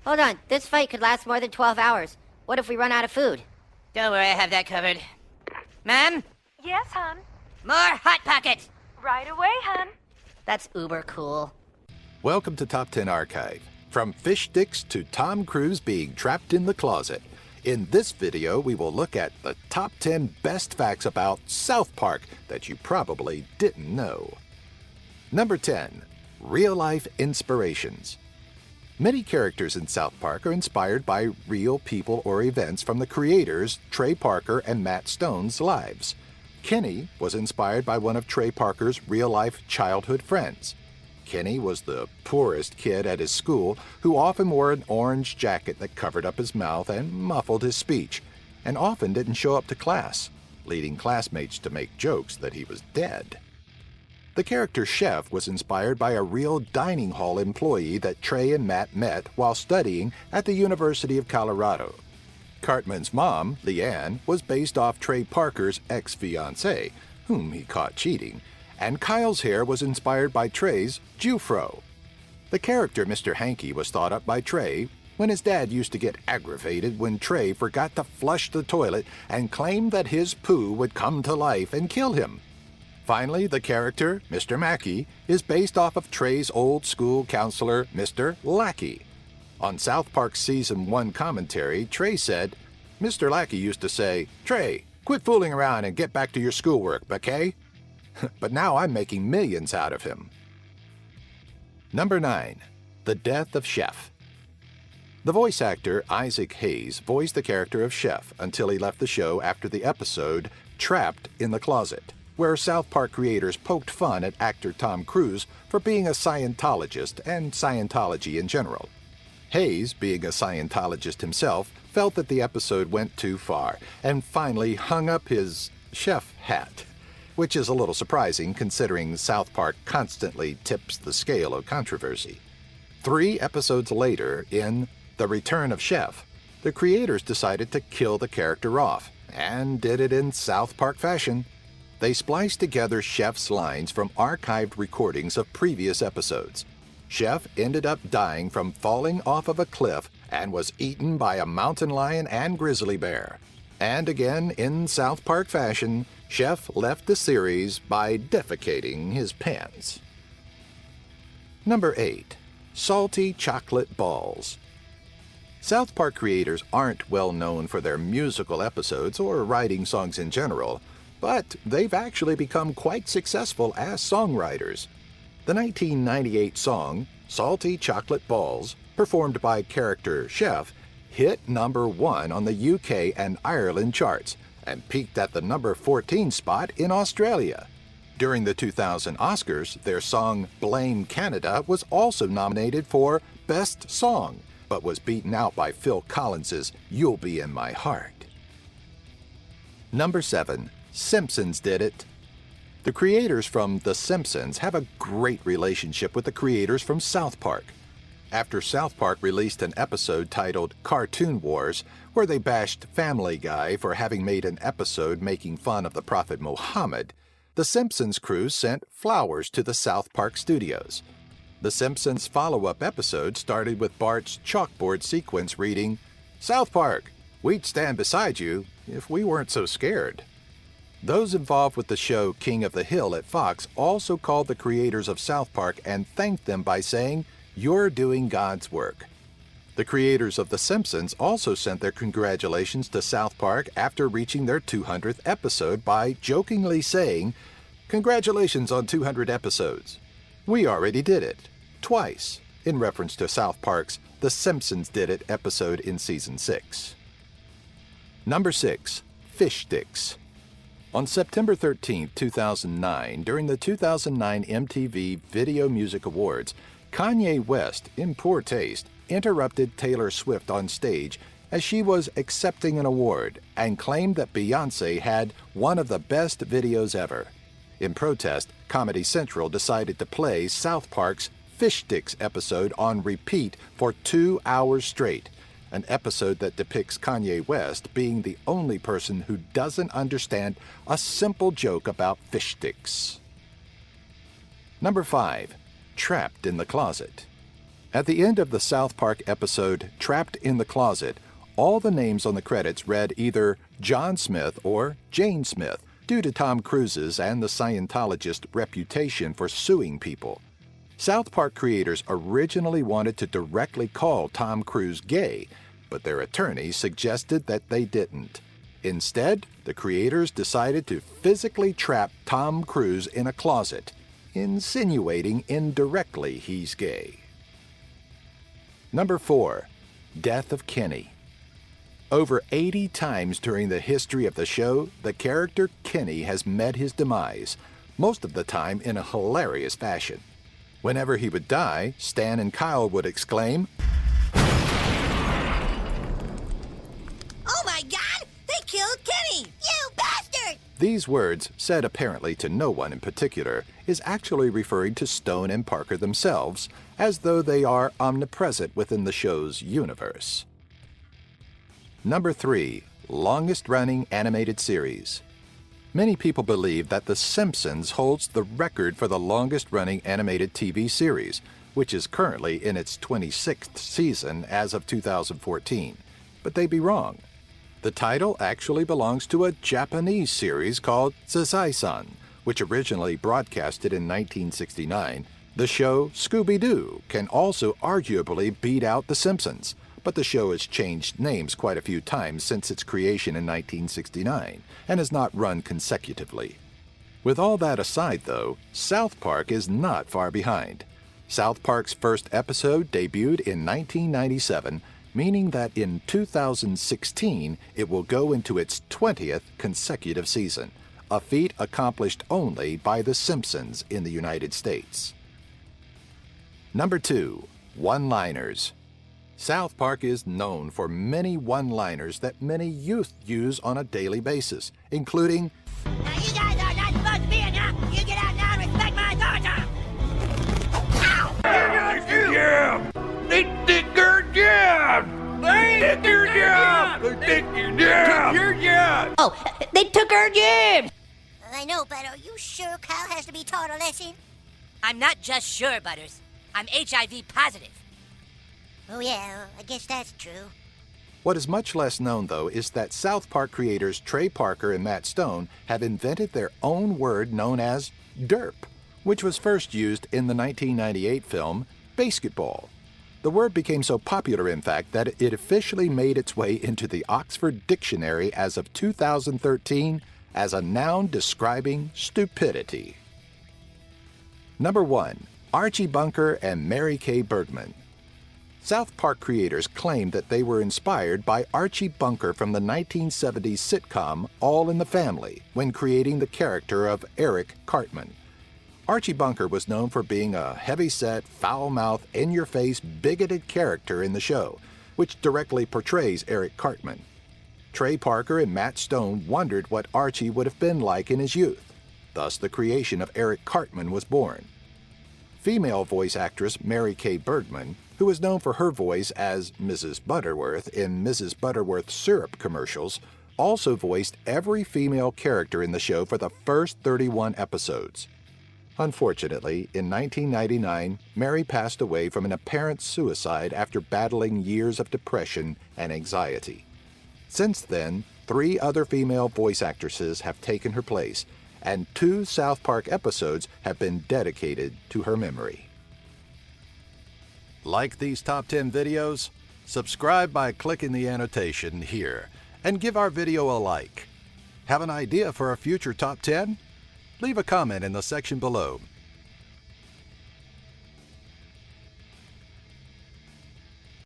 Hold on, this fight could last more than 12 hours. What if we run out of food? Don't worry, I have that covered. Ma'am? Yes, hon. More Hot Pockets! Right away, hon. That's uber cool. Welcome to Top 10 Archive. From Fishsticks to Tom Cruise being trapped in the closet. In this video, we will look at the top 10 best facts about South Park that you probably didn't know. Number 10. Real-life inspirations. Many characters in South Park are inspired by real people or events from the creators, Trey Parker and Matt Stone's lives. Kenny was inspired by one of Trey Parker's real-life childhood friends. Kenny was the poorest kid at his school who often wore an orange jacket that covered up his mouth and muffled his speech, and often didn't show up to class, leading classmates to make jokes that he was dead. The character Chef was inspired by a real dining hall employee that Trey and Matt met while studying at the University of Colorado. Cartman's mom, Leanne, was based off Trey Parker's ex-fiancée, whom he caught cheating, and Kyle's hair was inspired by Trey's Jufro. The character Mr. Hankey was thought up by Trey when his dad used to get aggravated when Trey forgot to flush the toilet and claimed that his poo would come to life and kill him. Finally, the character, Mr. Mackey, is based off of Trey's old-school counselor, Mr. Lackey. On South Park's Season 1 commentary, Trey said, "Mr. Lackey used to say, 'Trey, quit fooling around and get back to your schoolwork, okay?' But now I'm making millions out of him." Number 9. The Death of Chef. The voice actor Isaac Hayes voiced the character of Chef until he left the show after the episode Trapped in the Closet, where South Park creators poked fun at actor Tom Cruise for being a Scientologist and Scientology in general. Hayes, being a Scientologist himself, felt that the episode went too far and finally hung up his chef hat, which is a little surprising considering South Park constantly tips the scale of controversy. 3 episodes later, in The Return of Chef, the creators decided to kill the character off, and did it in South Park fashion. They spliced together Chef's lines from archived recordings of previous episodes. Chef ended up dying from falling off of a cliff and was eaten by a mountain lion and grizzly bear. And again, in South Park fashion, Chef left the series by defecating his pants. Number 8. Salty chocolate balls. South Park creators aren't well known for their musical episodes or writing songs in general, but they've actually become quite successful as songwriters. The 1998 song, Salty Chocolate Balls, performed by character Chef, hit number 1 on the UK and Ireland charts, and peaked at the number 14 spot in Australia. During the 2000 Oscars, their song Blame Canada was also nominated for Best Song, but was beaten out by Phil Collins's You'll Be in My Heart. Number 7. Simpsons Did It. The creators from The Simpsons have a great relationship with the creators from South Park. After South Park released an episode titled Cartoon Wars, where they bashed Family Guy for having made an episode making fun of the Prophet Muhammad, the Simpsons crew sent flowers to the South Park studios. The Simpsons follow-up episode started with Bart's chalkboard sequence reading, "South Park, we'd stand beside you if we weren't so scared." Those involved with the show King of the Hill at Fox also called the creators of South Park and thanked them by saying, "You're doing God's work." The creators of The Simpsons also sent their congratulations to South Park after reaching their 200th episode by jokingly saying, "Congratulations on 200 episodes. We already did it, twice," in reference to South Park's The Simpsons Did It episode in Season 6. Number 6. Fishsticks. On September 13, 2009, during the 2009 MTV Video Music Awards, Kanye West, in poor taste, interrupted Taylor Swift on stage as she was accepting an award and claimed that Beyoncé had one of the best videos ever. In protest, Comedy Central decided to play South Park's Fishsticks episode on repeat for 2 hours straight, an episode that depicts Kanye West being the only person who doesn't understand a simple joke about fish sticks. Number 5. Trapped in the Closet. At the end of the South Park episode Trapped in the Closet, all the names on the credits read either John Smith or Jane Smith due to Tom Cruise's and the Scientologist reputation for suing people. South Park creators originally wanted to directly call Tom Cruise gay, but their attorneys suggested that they didn't. Instead, the creators decided to physically trap Tom Cruise in a closet, insinuating indirectly he's gay. Number 4. Death of Kenny. Over 80 times during the history of the show, the character Kenny has met his demise, most of the time in a hilarious fashion. Whenever he would die, Stan and Kyle would exclaim, Oh my God! They killed Kenny! You bastard! These words, said apparently to no one in particular, is actually referring to Stone and Parker themselves, as though they are omnipresent within the show's universe. Number 3. Longest-running animated series. Many people believe that The Simpsons holds the record for the longest-running animated TV series, which is currently in its 26th season as of 2014. But they'd be wrong. The title actually belongs to a Japanese series called Sasai-san, which originally broadcasted in 1969. The show Scooby-Doo can also arguably beat out The Simpsons, but the show has changed names quite a few times since its creation in 1969 and has not run consecutively. With all that aside, though, South Park is not far behind. South Park's first episode debuted in 1997, meaning that in 2016 it will go into its 20th consecutive season, a feat accomplished only by The Simpsons in the United States. Number 2. One-liners. South Park is known for many one-liners that many youth use on a daily basis, including, Now you guys are not supposed to be in here! You get out now and respect my authority! Ow! Jam! They did your job! They did your job! They did your job! Oh, they took our jibs! I know, but are you sure Kyle has to be taught a lesson? I'm not just sure, Butters. I'm HIV positive. Oh yeah, I guess that's true. What is much less known, though, is that South Park creators Trey Parker and Matt Stone have invented their own word known as derp, which was first used in the 1998 film Basketball. The word became so popular, in fact, that it officially made its way into the Oxford Dictionary as of 2013 as a noun describing stupidity. Number 1. Archie Bunker and Mary Kay Bergman. South Park creators claimed that they were inspired by Archie Bunker from the 1970s sitcom All in the Family when creating the character of Eric Cartman. Archie Bunker was known for being a heavy-set, foul-mouthed, in-your-face, bigoted character in the show, which directly portrays Eric Cartman. Trey Parker and Matt Stone wondered what Archie would have been like in his youth. Thus, the creation of Eric Cartman was born. Female voice actress Mary Kay Bergman, who is known for her voice as Mrs. Butterworth in Mrs. Butterworth syrup commercials, also voiced every female character in the show for the first 31 episodes. Unfortunately, in 1999, Mary passed away from an apparent suicide after battling years of depression and anxiety. Since then, 3 other female voice actresses have taken her place, and 2 South Park episodes have been dedicated to her memory. Like these top 10 videos? Subscribe by clicking the annotation here, and give our video a like. Have an idea for a future top 10? Leave a comment in the section below.